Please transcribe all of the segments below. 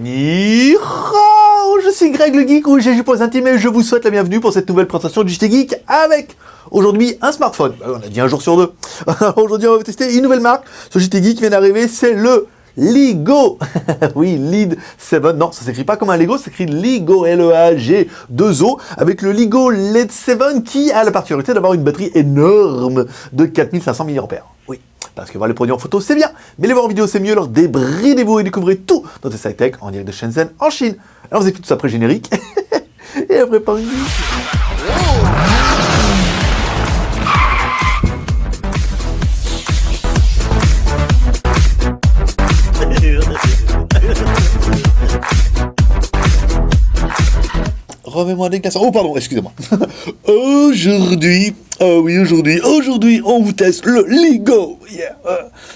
Ni hao, je suis Greg le Geek ou GG pour les intimes et je vous souhaite la bienvenue pour cette nouvelle présentation du JT Geek avec aujourd'hui un smartphone. On a dit un jour sur deux. Aujourd'hui on va tester une nouvelle marque. Ce JT Geek qui vient d'arriver, c'est le Ligo. Oui, Lead 7. Non, ça s'écrit pas comme un Lego, ça s'écrit Ligo, L-E-A-G-2-O, avec le Ligo LED 7 qui a la particularité d'avoir une batterie énorme de 4500 mAh. Oui. Parce que voir les produits en photo, c'est bien, mais les voir en vidéo, c'est mieux. Alors débridez-vous et découvrez tout dans cette high-tech en direct de Shenzhen, en Chine. Alors vous écoutez tout ça après générique. Et après par une... Remets-moi des glaçons. Oh pardon, excusez-moi. Aujourd'hui, on vous teste le Ligo. Yeah.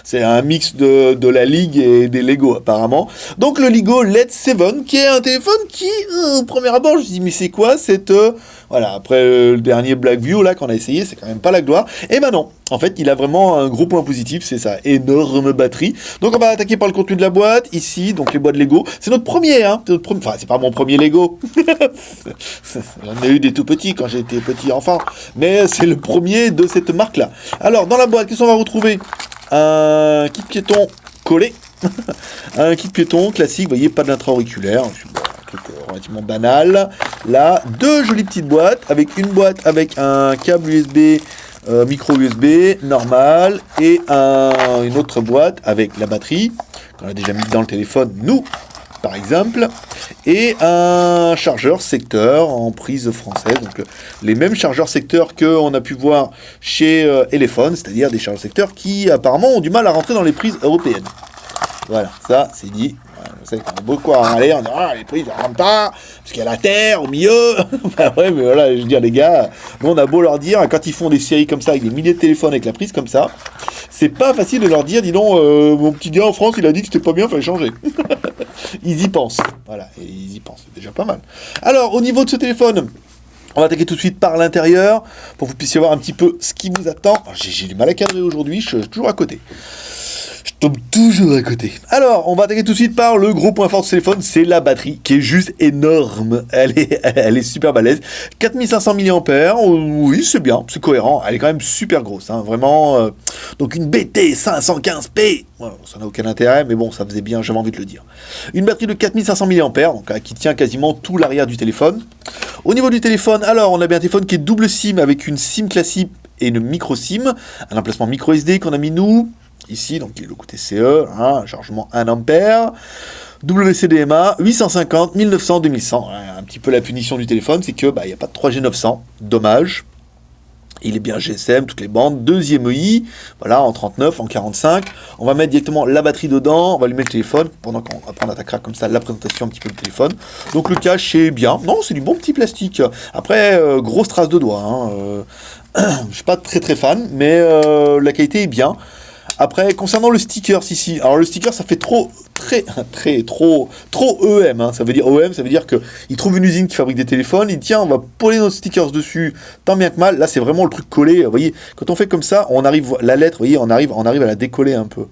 C'est un mix de la Ligue et des Lego apparemment. Donc le Ligo LED 7, qui est un téléphone qui, au premier abord, je me dis mais c'est quoi cette... Voilà, après le dernier Blackview là qu'on a essayé, c'est quand même pas la gloire. Et ben non, en fait, il a vraiment un gros point positif, c'est sa énorme batterie. Donc on va attaquer par le contenu de la boîte, ici, donc les boîtes Lego. C'est notre premier, hein. Enfin, c'est pas mon premier Lego. J'en ai eu des tout petits quand j'étais petit enfant. Mais c'est le premier de cette marque-là. Alors, dans la boîte, qu'est-ce qu'on va retrouver? Un kit piéton collé. Un kit piéton classique, vous voyez, pas d'intra-auriculaire. Relativement banal. Là, deux jolies petites boîtes, avec une boîte avec un câble USB, micro USB normal, et une autre boîte avec la batterie, qu'on a déjà mis dans le téléphone, nous, par exemple, et un chargeur secteur en prise française, donc les mêmes chargeurs secteurs qu'on a pu voir chez Elephone, c'est-à-dire des chargeurs secteurs qui apparemment ont du mal à rentrer dans les prises européennes. Voilà, ça c'est dit. Je sais qu'on a beaucoup à râler, on dit les prises ne rentrent pas, parce qu'il y a la terre au milieu. Bah ouais, mais voilà, je veux dire, les gars, nous on a beau leur dire, quand ils font des séries comme ça, avec des milliers de téléphones avec la prise comme ça, c'est pas facile de leur dire, dis donc, mon petit gars en France, il a dit que c'était pas bien, il fallait changer. Ils y pensent, voilà, et ils y pensent, c'est déjà pas mal. Alors, au niveau de ce téléphone, on va attaquer tout de suite par l'intérieur, pour que vous puissiez voir un petit peu ce qui vous attend. J'ai du mal à cadrer aujourd'hui, je suis toujours à côté. Je tombe toujours à côté. Alors, on va attaquer tout de suite par le gros point fort de ce téléphone, c'est la batterie, qui est juste énorme. Elle est super balèze. 4500 mAh, oui, c'est bien, c'est cohérent. Elle est quand même super grosse, hein, vraiment. Donc une BT 515p, voilà, ça n'a aucun intérêt, mais bon, ça faisait bien, j'avais envie de le dire. Une batterie de 4500 mAh, donc qui tient quasiment tout l'arrière du téléphone. Au niveau du téléphone, alors, on a bien un téléphone qui est double SIM, avec une SIM classique et une micro SIM, un emplacement micro SD qu'on a mis nous. Ici, donc le côté CE, hein, chargement 1 ampère, WCDMA, 850, 1900, 2100. Un petit peu la punition du téléphone, c'est que il n'y a pas de 3G 900, dommage. Il est bien GSM, toutes les bandes, 2 IMEI, voilà, en 39, en 45. On va mettre directement la batterie dedans, on va allumer le téléphone, pendant qu'on attaquera comme ça la présentation un petit peu du téléphone. Donc le cache est bien, non, c'est du bon petit plastique. Après, grosse trace de doigt, hein. Je suis pas très très fan, mais la qualité est bien. Après, concernant le sticker ici, alors le sticker ça fait trop EM, hein. Ça veut dire OEM, ça veut dire qu'il trouve une usine qui fabrique des téléphones, il dit tiens on va coller nos stickers dessus, tant bien que mal. Là c'est vraiment le truc collé, vous voyez, quand on fait comme ça, on arrive, la lettre, vous voyez, on arrive à la décoller un peu.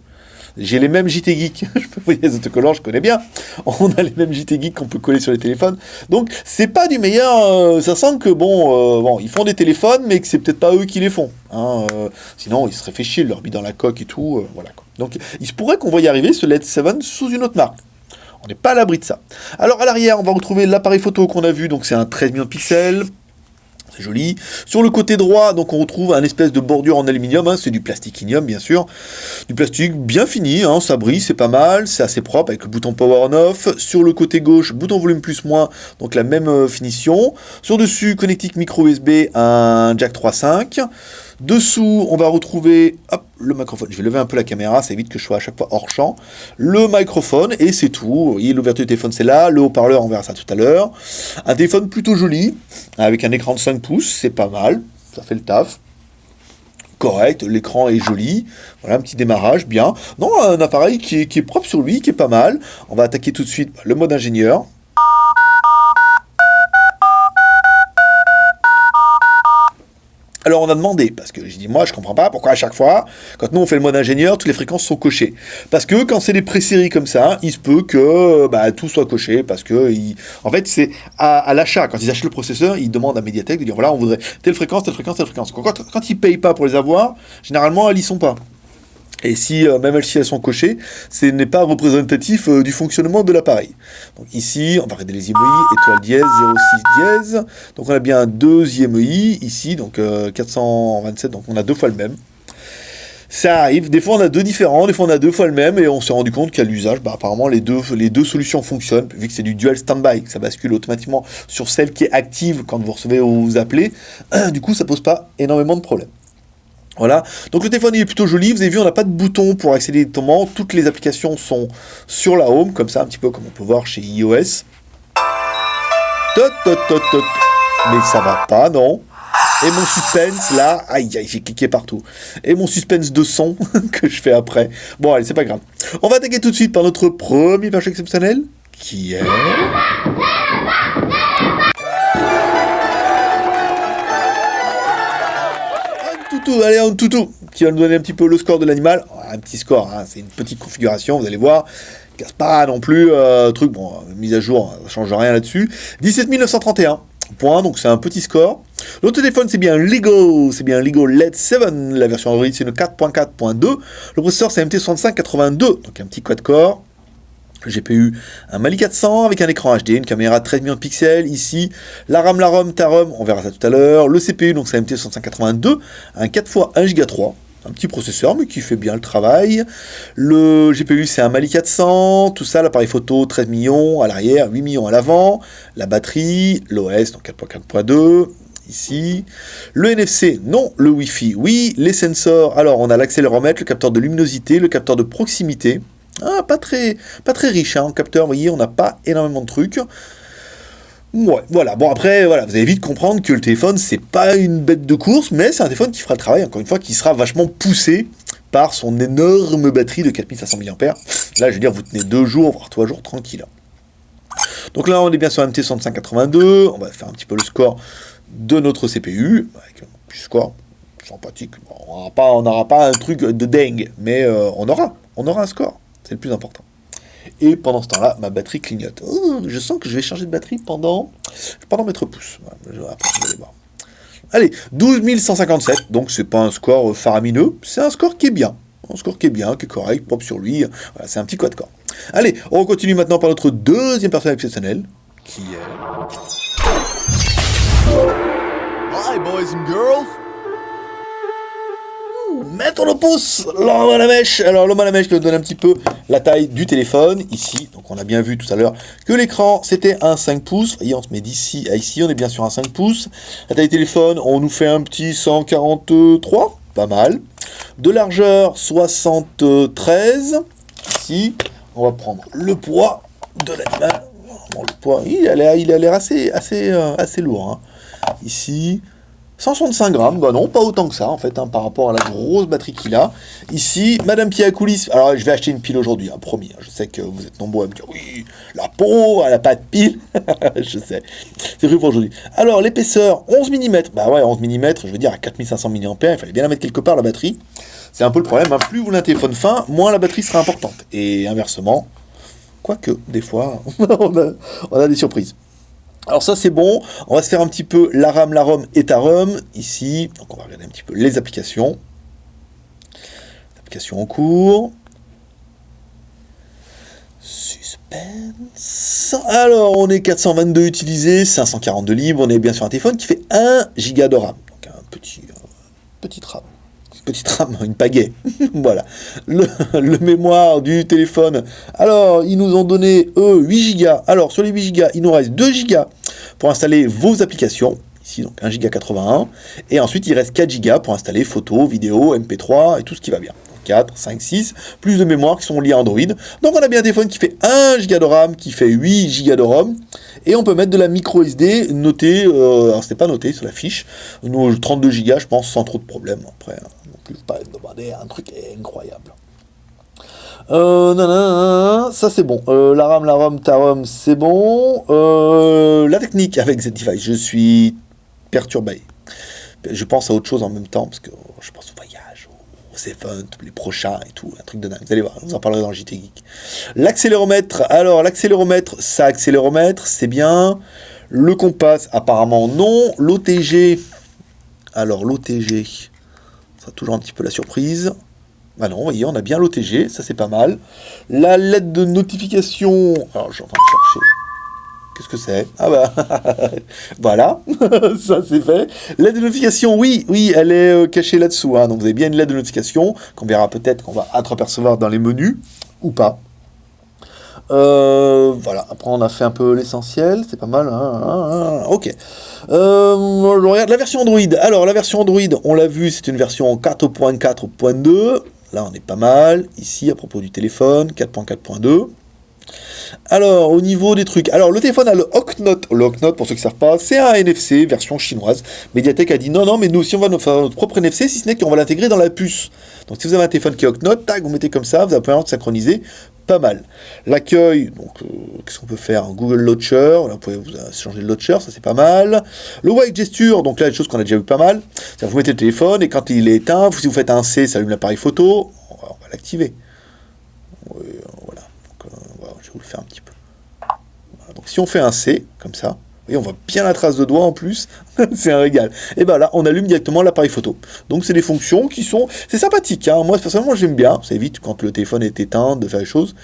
J'ai les mêmes JT Geek, vous voyez les autocollants, je connais bien. On a les mêmes JT Geek qu'on peut coller sur les téléphones. Donc c'est pas du meilleur, ça sent que bon, ils font des téléphones, mais que c'est peut-être pas eux qui les font. Hein, sinon ils seraient fait chier, leur mis dans la coque et tout, voilà quoi. Donc il se pourrait qu'on voit y arriver ce LED 7 sous une autre marque. On n'est pas à l'abri de ça. Alors à l'arrière, on va retrouver l'appareil photo qu'on a vu, donc c'est un 13 millions de pixels. C'est joli. Sur le côté droit, donc on retrouve un espèce de bordure en aluminium, hein, c'est du plasticinium bien sûr. Du plastique bien fini, hein, ça brille, c'est pas mal, c'est assez propre avec le bouton power on off. Sur le côté gauche, bouton volume plus moins, donc la même finition. Sur dessus, connectique micro USB, un jack 3.5. Dessous, on va retrouver le microphone. Je vais lever un peu la caméra, ça évite que je sois à chaque fois hors champ. Le microphone, et c'est tout. Vous voyez, l'ouverture du téléphone, c'est là. Le haut-parleur, on verra ça tout à l'heure. Un téléphone plutôt joli, avec un écran de 5 pouces, c'est pas mal. Ça fait le taf. Correct, l'écran est joli. Voilà, un petit démarrage, bien. Non, un appareil qui est propre sur lui, qui est pas mal. On va attaquer tout de suite le mode ingénieur. Alors on a demandé, parce que j'ai dit moi je comprends pas pourquoi à chaque fois, quand nous on fait le mode ingénieur, toutes les fréquences sont cochées. Parce que quand c'est des préséries comme ça, il se peut que tout soit coché, parce que en fait c'est à l'achat, quand ils achètent le processeur, ils demandent à Mediatek de dire voilà on voudrait telle fréquence, telle fréquence, telle fréquence. Quand ils payent pas pour les avoir, généralement elles y sont pas. Et si, même si elles sont cochées, ce n'est pas représentatif du fonctionnement de l'appareil. Donc ici, on va regarder les IMEI, étoile dièse, 06 dièse. Donc on a bien deux IMEI ici, donc 427, donc on a deux fois le même. Ça arrive, des fois on a deux différents, des fois on a deux fois le même, et on s'est rendu compte qu'à l'usage, apparemment les deux solutions fonctionnent, vu que c'est du dual standby, que ça bascule automatiquement sur celle qui est active quand vous recevez ou vous appelez. Du coup, ça pose pas énormément de problèmes. Voilà, donc le téléphone il est plutôt joli, vous avez vu on n'a pas de bouton pour accéder directement, toutes les applications sont sur la home, comme ça un petit peu comme on peut voir chez iOS. Tot, tot, tot, tot. Mais ça va pas, non. Et mon suspense là, aïe aïe, j'ai cliqué partout. Et mon suspense de son que je fais après. Bon allez, c'est pas grave. On va attaquer tout de suite par notre premier perche exceptionnel, qui est... Allez, un toutou qui va nous donner un petit peu le score de l'animal. Un petit score, hein, c'est une petite configuration, vous allez voir. Casse pas non plus, mise à jour, ça change rien là-dessus. 17 931 points, donc c'est un petit score. L'autre téléphone, c'est bien Lego LED 7. La version Android, c'est une 4.4.2. Le processeur, c'est MT6582, donc un petit quad-core. Le GPU, un Mali 400 avec un écran HD, une caméra 13 millions de pixels, ici, la RAM, ta ROM, on verra ça tout à l'heure, le CPU, donc c'est MT6582, un 4x1 Go 3, un petit processeur, mais qui fait bien le travail, le GPU, c'est un Mali 400, tout ça, l'appareil photo, 13 millions à l'arrière, 8 millions à l'avant, la batterie, l'OS, donc 4.4.2, ici, le NFC, non, le Wi-Fi, oui, les sensors, alors on a l'accéléromètre, le capteur de luminosité, le capteur de proximité. Ah, pas très riche en capteur, vous voyez, on n'a pas énormément de trucs. Ouais, voilà. Bon, après, voilà, vous allez vite comprendre que le téléphone, c'est pas une bête de course, mais c'est un téléphone qui fera le travail, encore une fois, qui sera vachement poussé par son énorme batterie de 4500 mAh. Là, je veux dire, vous tenez 2 jours, voire 3 jours tranquille. Donc là, on est bien sur MT6582, on va faire un petit peu le score de notre CPU, avec un petit score sympathique. Bon, on n'aura pas un truc de dingue, mais on aura un score. C'est le plus important. Et pendant ce temps-là, ma batterie clignote. Oh, je sens que je vais changer de batterie pendant mettre pouce. Après, vous allez voir. Allez, 12 157, donc c'est pas un score faramineux, c'est un score qui est bien. Un score qui est correct, propre sur lui. Voilà, c'est un petit quad-core. Allez, on continue maintenant par notre deuxième personne exceptionnelle, qui est... Hi, boys and girls! Mettons le pouce, l'homme à la mèche. Alors l'homme à la mèche qui nous donne un petit peu la taille du téléphone, ici. Donc on a bien vu tout à l'heure que l'écran c'était un 5 pouces. Voyez, on se met d'ici à ici, on est bien sur un 5 pouces. La taille téléphone, on nous fait un petit 143, pas mal. De largeur, 73. Ici, on va prendre le poids de l'animal. Bon, le poids, il a l'air assez lourd. Hein. Ici... 165 grammes, bah non, pas autant que ça en fait, hein, par rapport à la grosse batterie qu'il a. Ici, Madame Pia Coulis, alors je vais acheter une pile aujourd'hui, hein, promis, hein, je sais que vous êtes nombreux à me dire, oui, la peau, elle n'a pas de pile, je sais, c'est vrai pour aujourd'hui. Alors, l'épaisseur, 11 mm, bah ouais, 11 mm, je veux dire, à 4500 mAh, il fallait bien la mettre quelque part, la batterie. C'est un peu le problème, hein, plus vous voulez un téléphone fin, moins la batterie sera importante. Et inversement, quoique, des fois, on a des surprises. Alors ça c'est bon, on va se faire un petit peu la ROM et ta ROM, ici, donc on va regarder un petit peu les applications. Applications en cours. Suspense. Alors on est 422 utilisés, 542 libres, on est bien sur un téléphone qui fait 1 Go de RAM, donc un petite RAM. Petite RAM, une pagaie. Voilà. Le mémoire du téléphone. Alors, ils nous ont donné, 8 Go. Alors, sur les 8 Go, il nous reste 2 Go pour installer vos applications. Ici, donc 1 Go 81. Et ensuite, il reste 4 Go pour installer photos, vidéos, MP3 et tout ce qui va bien. 4, 5, 6, plus de mémoire qui sont liés à Android. Donc, on a bien un téléphone qui fait 1 Go de RAM, qui fait 8 Go de ROM. Et on peut mettre de la micro SD notée, alors c'était pas noté sur la fiche, 32 Go, je pense, sans trop de problème. Après, non plus pas demander un truc incroyable. Ça c'est bon. La ROM, ta ROM, c'est bon. La technique avec Z-Device, je suis perturbé. Je pense à autre chose en même temps, parce que je pense au voyage, aux events, les prochains et tout, un truc de dingue. Vous allez voir, je vous en parlerai dans le JT Geek. L'accéléromètre, alors l'accéléromètre, ça accéléromètre, c'est bien. Le compas, apparemment non. L'OTG, alors l'OTG, ça sera toujours un petit peu la surprise. Ah non, vous voyez, on a bien l'OTG, ça c'est pas mal. La LED de notification, alors je suis en train de chercher. Qu'est-ce que c'est? Ah bah, voilà, ça c'est fait. LED de notification, oui, elle est cachée là-dessous. Hein. Donc vous avez bien une LED de notification, qu'on verra peut-être, qu'on va entreapercevoir dans les menus, ou pas. Voilà, après on a fait un peu l'essentiel, c'est pas mal. Ok. Je regarde la version Android. Alors la version Android, on l'a vu, c'est une version 4.4.2. Là on est pas mal. Ici, à propos du téléphone, 4.4.2. Alors, au niveau des trucs, alors le téléphone a le Hawknote. Le Hawknote, pour ceux qui ne savent pas, c'est un NFC version chinoise. Mediatek a dit non, mais nous aussi on va faire notre propre NFC, si ce n'est qu'on va l'intégrer dans la puce. Donc si vous avez un téléphone qui est Hawknote, tac, vous mettez comme ça, vous avez pouvoir synchroniser, pas mal. L'accueil, donc qu'est-ce qu'on peut faire? Google Launcher, là vous pouvez changer le launcher, ça c'est pas mal. Le Wake Gesture, donc là, des choses qu'on a déjà vu pas mal. C'est-à-dire vous mettez le téléphone et quand il est éteint, si vous faites un C, ça allume l'appareil photo, on va l'activer. Voilà. Je vais vous le faire un petit peu. Voilà, donc si on fait un C, comme ça, vous voyez, on voit bien la trace de doigt en plus, c'est un régal. Et ben là, on allume directement l'appareil photo. Donc c'est des fonctions qui sont... C'est sympathique, hein. Moi personnellement j'aime bien, ça évite quand le téléphone est éteint de faire les choses.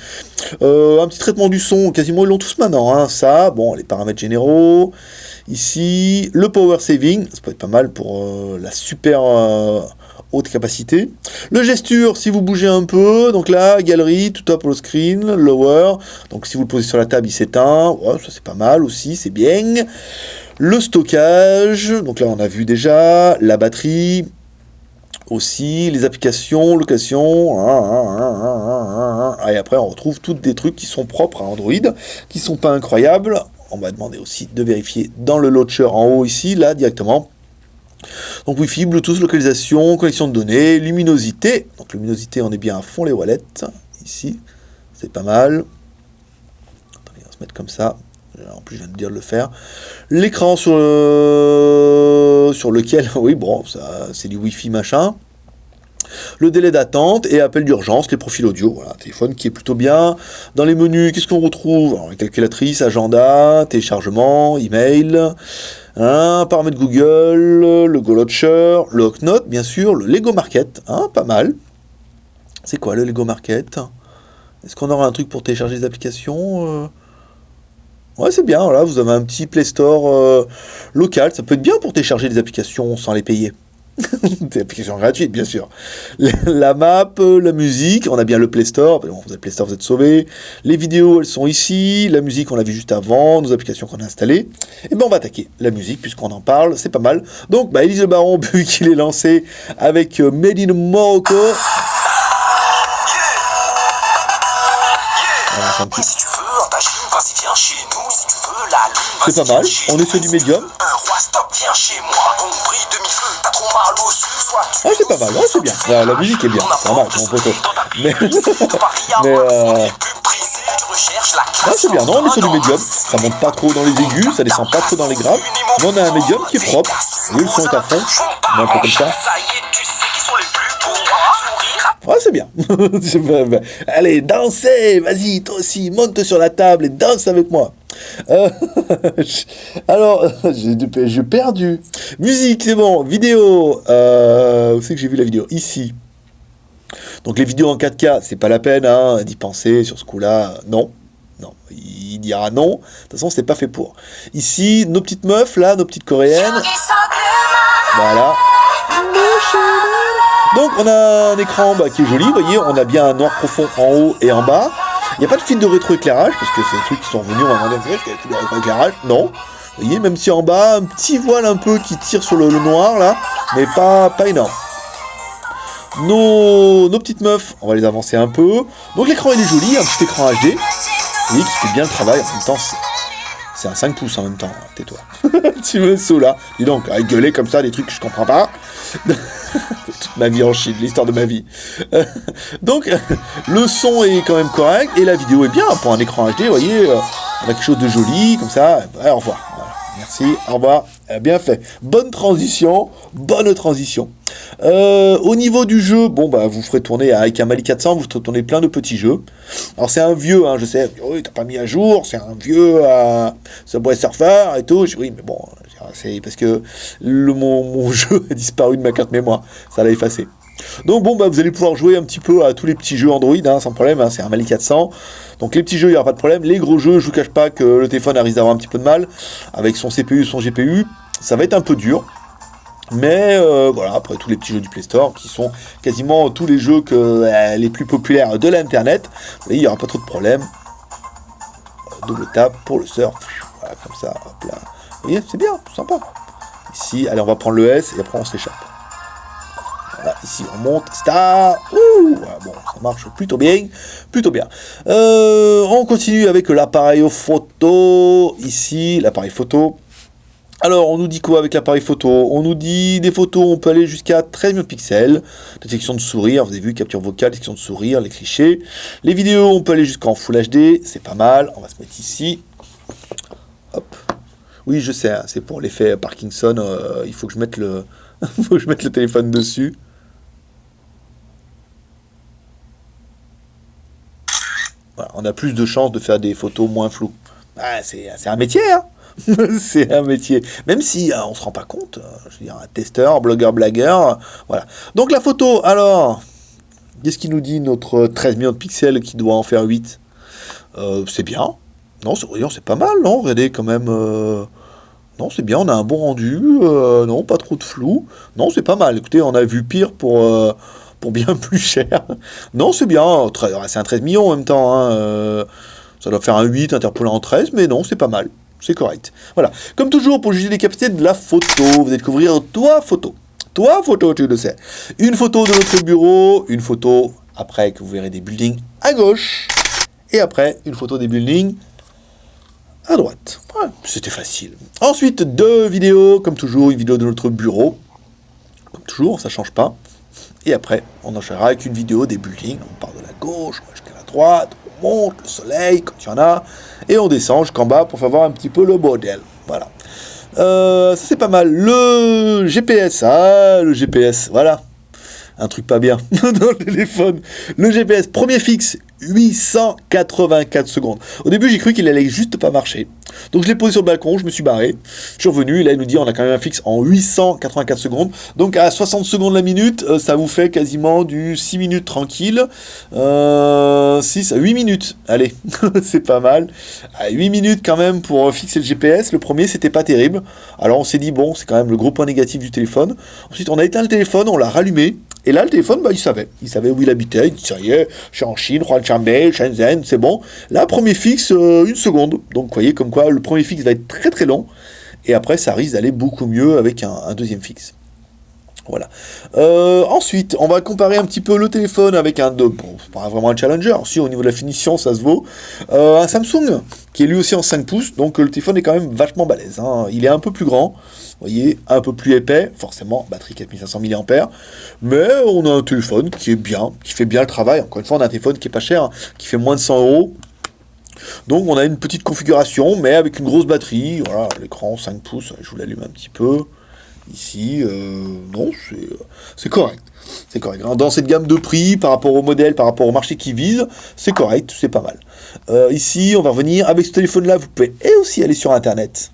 Un petit traitement du son, quasiment ils l'ont tous maintenant, hein. Ça, bon, les paramètres généraux, ici, le power saving, ça peut être pas mal pour la super... haute capacité. Le gesture, si vous bougez un peu, donc là, galerie, tout up le screen, lower, donc si vous le posez sur la table, il s'éteint, ouais, ça c'est pas mal aussi, c'est bien. Le stockage, donc là on a vu déjà, la batterie, aussi, les applications, location, et après on retrouve tous des trucs qui sont propres à Android, qui sont pas incroyables. On m'a demandé aussi de vérifier dans le launcher en haut ici, là, directement. Donc Wi-Fi, Bluetooth, localisation, connexion de données, luminosité. Donc luminosité, on est bien à fond les wallets. Ici, c'est pas mal. Attendez, on va se mettre comme ça. En plus, je viens de dire de le faire. L'écran sur lequel, oui, bon, ça, c'est du Wi-Fi machin. Le délai d'attente et appel d'urgence, les profils audio. Voilà, un téléphone qui est plutôt bien. Dans les menus, qu'est-ce qu'on retrouve? Alors, la calculatrice, agenda, téléchargement, email, paramètres Google, le Go Launcher, le Hawknote, bien sûr, le Lego Market, pas mal. C'est quoi le Lego Market? Est-ce qu'on aura un truc pour télécharger des applications? Ouais, c'est bien, voilà, vous avez un petit Play Store local, ça peut être bien pour télécharger des applications sans les payer. Des applications gratuites, bien sûr. La map, la musique, on a bien le Play Store. Bon, vous avez le Play Store, vous êtes sauvés. Les vidéos, elles sont ici. La musique, on l'a vu juste avant. Nos applications qu'on a installées. Et ben, on va attaquer la musique, puisqu'on en parle. C'est pas mal. Donc, Élise Le Baron, vu qu'il est lancé avec Made in Morocco. C'est pas mal. On est sur du médium. Ah, c'est pas mal, ouais, c'est bien. La musique est bien, c'est pas mal, mon poteau. C'est bien, non, on est sur du médium. Ça monte pas trop dans les aigus, ça descend pas trop dans les graves. Mais on a un médium qui est propre. Oui, le son est à fond. Un peu comme ça. Ouais, c'est bien. Allez, dansez, vas-y, toi aussi, monte sur la table et danse avec moi. Alors, j'ai perdu. Musique, c'est bon. Vidéo. Où c'est que j'ai vu la vidéo? Ici. Donc les vidéos en 4K, c'est pas la peine d'y penser sur ce coup-là. Non. Il dira non. De toute façon, c'est pas fait pour. Ici, nos petites meufs, là, nos petites coréennes. Voilà. Donc on a un écran qui est joli, vous voyez, on a bien un noir profond en haut et en bas. Il n'y a pas de fil de rétroéclairage, parce que c'est des trucs qui sont revenus, on va demander, est-ce qu'il y a un fil de rétroéclairage? Non. Vous voyez, même si en bas, un petit voile un peu qui tire sur le noir, là, mais pas énorme. Nos petites meufs, on va les avancer un peu. Donc l'écran, il est joli, un petit écran HD. Vous voyez, qui fait bien le travail, en même temps, c'est un 5 pouces en même temps, tais-toi. Tu me saoules là. Dis donc, à gueuler comme ça, des trucs que je comprends pas. Toute ma vie en Chine, l'histoire de ma vie. Donc, le son est quand même correct, et la vidéo est bien. Pour un écran HD, vous voyez, on a quelque chose de joli, comme ça. Au revoir. Voilà. Merci, au revoir. Bien fait. Bonne transition, bonne transition. Au niveau du jeu, bon bah vous ferez tourner avec un Mali 400, vous ferez tourner plein de petits jeux. Alors c'est un vieux, hein, je sais, oui t'as pas mis à jour, c'est un vieux Subway Surfer et tout. Oui mais bon, c'est parce que mon jeu a disparu de ma carte mémoire, ça l'a effacé. Donc bon bah vous allez pouvoir jouer un petit peu à tous les petits jeux Android hein, sans problème, hein, c'est un Mali 400. Donc les petits jeux il n'y aura pas de problème, les gros jeux je vous cache pas que le téléphone risque d'avoir un petit peu de mal avec son CPU, son GPU, ça va être un peu dur. Mais voilà, après tous les petits jeux du Play Store, qui sont quasiment tous les jeux les plus populaires de l'internet, il n'y aura pas trop de problème. Double tap pour le surf, voilà, comme ça, hop là. Vous voyez, c'est bien, sympa. Ici, allez, on va prendre le S et après on s'échappe. Voilà, ici on monte, star, voilà, bon, ça marche plutôt bien, plutôt bien. On continue avec l'appareil photo, ici, l'appareil photo. Alors, on nous dit quoi avec l'appareil photo? On nous dit des photos, on peut aller jusqu'à 13 millions de pixels, détection de sourire, vous avez vu, capture vocale, détection de sourire, les clichés. Les vidéos, on peut aller jusqu'en Full HD, c'est pas mal, on va se mettre ici. Hop. Oui, je sais, hein, c'est pour l'effet Parkinson, il faut que je mette le faut que je mette le téléphone dessus. Voilà, on a plus de chances de faire des photos moins floues. Ah, c'est un métier, hein. C'est un métier, même si on se rend pas compte, je veux dire, un testeur, blogueur, blagueur, voilà. Donc la photo, alors, qu'est-ce qu'il nous dit notre 13 millions de pixels qui doit en faire 8? C'est bien, non, c'est pas mal, non, regardez quand même, non, c'est bien, on a un bon rendu, non, pas trop de flou, non, c'est pas mal, écoutez, on a vu pire pour bien plus cher, non, c'est bien, c'est un 13 millions en même temps, hein, ça doit faire un 8 interpolant en 13, mais non, c'est pas mal. C'est correct. Voilà. Comme toujours, pour juger les capacités de la photo, vous allez découvrir Toi Photo. Toi Photo, tu le sais. Une photo de notre bureau, une photo après que vous verrez des buildings à gauche, et après, une photo des buildings à droite. Ouais, c'était facile. Ensuite, deux vidéos, comme toujours, une vidéo de notre bureau. Comme toujours, ça change pas. Et après, on enchaînera avec une vidéo des buildings. On part de la gauche, on va jusqu'à la droite, on monte, le soleil, quand il y en a, et on descend jusqu'en bas pour faire voir un petit peu le modèle. Voilà. Ça c'est pas mal. Le GPS, le GPS, voilà. Un truc pas bien dans le téléphone. Le GPS, premier fixe, 884 secondes. Au début, j'ai cru qu'il allait juste pas marcher. Donc je l'ai posé sur le balcon, je me suis barré. Je suis revenu, et là il nous dit on a quand même un fixe en 884 secondes. Donc à 60 secondes la minute, ça vous fait quasiment du 6 minutes tranquille. 6 à 8 minutes. Allez, c'est pas mal. À 8 minutes quand même pour fixer le GPS. Le premier, c'était pas terrible. Alors on s'est dit, bon, c'est quand même le gros point négatif du téléphone. Ensuite, on a éteint le téléphone, on l'a rallumé. Et là, le téléphone, bah, il savait où il habitait, il dit, ça y est, je suis en Chine, Huanchanbei, Shenzhen, c'est bon. Là, premier fixe, 1 seconde. Donc, vous voyez, comme quoi, le premier fixe va être très très long, et après, ça risque d'aller beaucoup mieux avec un deuxième fixe. Voilà. Ensuite, on va comparer un petit peu le téléphone avec bon, pas vraiment un Challenger, si au niveau de la finition, ça se vaut. Un Samsung, qui est lui aussi en 5 pouces, donc le téléphone est quand même vachement balèze, hein. Il est un peu plus grand, vous voyez, un peu plus épais, forcément, batterie 4500 mAh, mais on a un téléphone qui est bien, qui fait bien le travail. Encore une fois, on a un téléphone qui est pas cher, hein, qui fait moins de 100 €. Donc on a une petite configuration, mais avec une grosse batterie, voilà, l'écran 5 pouces, je vous l'allume un petit peu. Ici, non, c'est correct. C'est correct. Dans cette gamme de prix, par rapport au modèle, par rapport au marché qui vise, c'est correct, c'est pas mal. Ici, on va revenir. Avec ce téléphone-là, vous pouvez aussi aller sur Internet.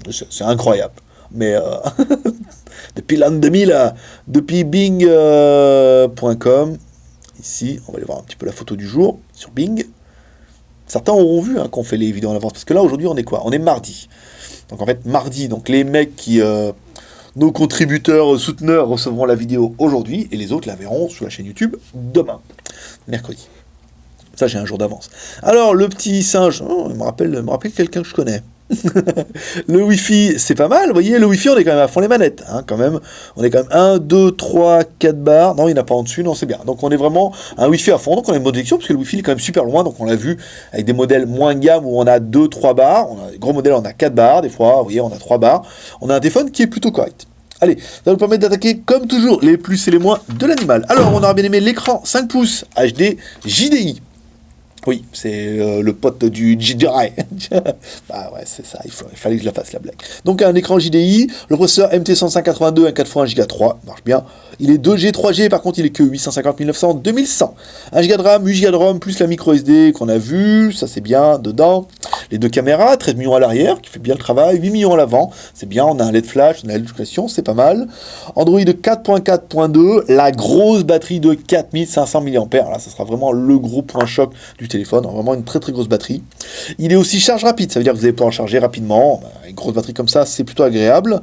C'est incroyable. Mais depuis l'an 2000, depuis Bing.com, ici, on va aller voir un petit peu la photo du jour sur Bing. Certains auront vu qu'on fait les vidéos en avance. Parce que là, aujourd'hui, on est quoi? On est mardi. Donc en fait, mardi, donc les mecs qui... nos contributeurs, souteneurs recevront la vidéo aujourd'hui et les autres la verront sur la chaîne YouTube demain, mercredi. Ça, j'ai un jour d'avance. Alors, le petit singe, il me rappelle quelqu'un que je connais. Le Wi-Fi, c'est pas mal. Vous voyez, le Wi-Fi, on est quand même à fond les manettes. Hein, quand même. On est quand même 1, 2, 3, 4 barres. Non, il n'y en a pas en dessus. Non, c'est bien. Donc, on est vraiment un Wi-Fi à fond. Donc, on a une bonne connexion parce que le Wi-Fi est quand même super loin. Donc, on l'a vu avec des modèles moins de gamme où on a 2, 3 barres. On a des gros modèles, on a 4 barres. Des fois, vous voyez, on a 3 barres. On a un téléphone qui est plutôt correct. Allez, ça va nous permettre d'attaquer, comme toujours, les plus et les moins de l'animal. Alors, on aura bien aimé l'écran 5 pouces HD JDI. Oui, c'est le pote du JDI. Bah ouais, c'est ça, il fallait que je la fasse la blague. Donc un écran JDI, le processeur MT10582, un 4x1 Go 3, marche bien. Il est 2G, 3G, par contre il est que 850 900, 2100. 1 Go de RAM, 8 Go de ROM, plus la micro SD qu'on a vu, ça c'est bien, dedans. Les deux caméras, 13 millions à l'arrière, qui fait bien le travail, 8 millions à l'avant, c'est bien, on a un LED flash, on a l'éducation, c'est pas mal. Android 4.4.2, la grosse batterie de 4500 mAh, là ça sera vraiment le gros point choc du téléphone, vraiment une très très grosse batterie. Il est aussi charge rapide, ça veut dire que vous allez pouvoir le charger rapidement, une grosse batterie comme ça, c'est plutôt agréable.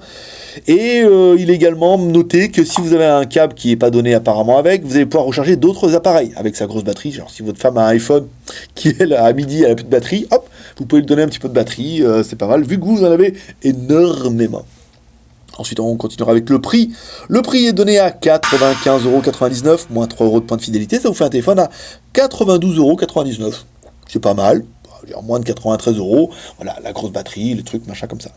Et il est également noté que si vous avez un câble qui n'est pas donné apparemment avec, vous allez pouvoir recharger d'autres appareils avec sa grosse batterie. Genre si votre femme a un iPhone qui elle à midi elle a plus de batterie, hop, vous pouvez lui donner un petit peu de batterie, c'est pas mal, vu que vous en avez énormément. Ensuite, on continuera avec le prix. Le prix est donné à 95,99 €, moins 3 € de points de fidélité. Ça vous fait un téléphone à 92,99 €. C'est pas mal, moins de 93 €. Voilà, la grosse batterie, les trucs, machin comme ça.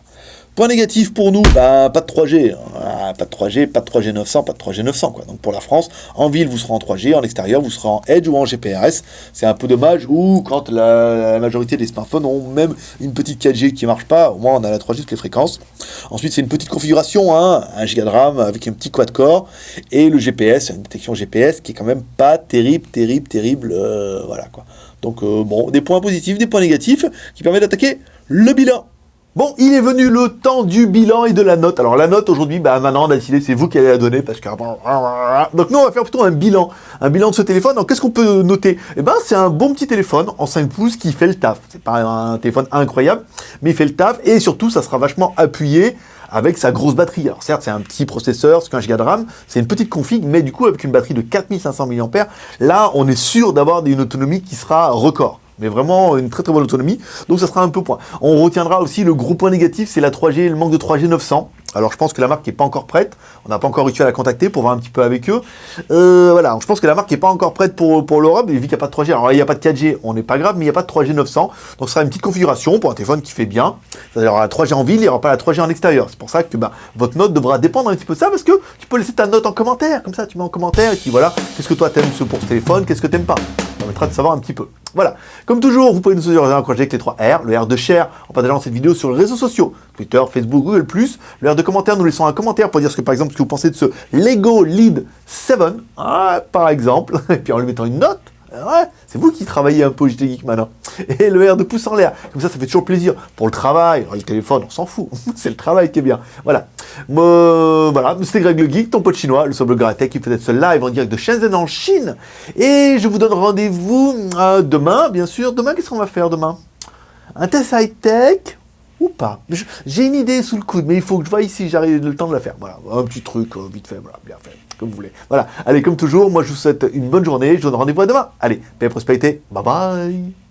Point négatif pour nous, pas de 3G, hein. Pas de 3G, pas de 3G 900, pas de 3G 900 quoi. Donc pour la France, en ville vous serez en 3G, en extérieur vous serez en Edge ou en GPRS. C'est un peu dommage, ou quand la majorité des smartphones ont même une petite 4G qui marche pas, au moins on a la 3G toutes les fréquences. Ensuite c'est une petite configuration, hein, 1 Go de RAM avec un petit quad-core, et le GPS, une détection GPS qui est quand même pas terrible, voilà quoi. Donc bon, des points positifs, des points négatifs, qui permettent d'attaquer le bilan. Bon, il est venu le temps du bilan et de la note. Alors la note aujourd'hui, maintenant on a décidé, c'est vous qui allez la donner, parce que... Donc nous on va faire plutôt un bilan de ce téléphone. Alors qu'est-ce qu'on peut noter? C'est un bon petit téléphone en 5 pouces qui fait le taf. C'est pas un téléphone incroyable, mais il fait le taf, et surtout ça sera vachement appuyé avec sa grosse batterie. Alors certes c'est un petit processeur, c'est 1 Go de RAM, c'est une petite config, mais du coup avec une batterie de 4500 mAh, là on est sûr d'avoir une autonomie qui sera record. Mais vraiment une très très bonne autonomie, donc ça sera un peu point. On retiendra aussi le gros point négatif, c'est la 3G, le manque de 3G 900. Alors je pense que la marque n'est pas encore prête, on n'a pas encore réussi à la contacter pour voir un petit peu avec eux. Voilà, je pense que la marque n'est pas encore prête pour l'Europe, et vu qu'il n'y a pas de 3G, alors là il n'y a pas de 4G, on n'est pas grave, mais il n'y a pas de 3G 900, donc ce sera une petite configuration pour un téléphone qui fait bien. C'est-à-dire la 3G en ville, il n'y aura pas la 3G en extérieur. C'est pour ça que votre note devra dépendre un petit peu de ça, parce que tu peux laisser ta note en commentaire, comme ça tu mets en commentaire, et puis voilà, qu'est-ce que toi t'aimes pour ce téléphone, qu'est-ce que t'aimes pas. Ça permettra de savoir un petit peu. Voilà, comme toujours, vous pouvez nous soutenir avec les 3 R, le R de share en partageant cette vidéo sur les réseaux sociaux, Twitter, Facebook, Google+, le R de commentaire, nous laissons un commentaire pour dire par exemple ce que vous pensez de ce Lego Lead 7, par exemple, et puis en lui mettant une note. Ouais, c'est vous qui travaillez un peu au JT Geek maintenant. Et le R de pouce en l'air, comme ça fait toujours plaisir. Pour le travail, le téléphone, on s'en fout. C'est le travail qui est bien. Voilà. Voilà, c'était Greg le Geek, ton pote chinois, le seul Tech qui fait ce live en direct de Shenzhen en Chine. Et je vous donne rendez-vous demain, bien sûr. Demain, qu'est-ce qu'on va faire demain? Un test high-tech ou pas? J'ai une idée sous le coude, mais il faut que je vois ici, j'arrive le temps de la faire. Voilà, un petit truc vite fait, voilà, bien fait. Comme vous voulez. Voilà. Allez, comme toujours, moi je vous souhaite une bonne journée. Je vous donne rendez-vous à demain. Allez, paix et prospérité. Bye bye.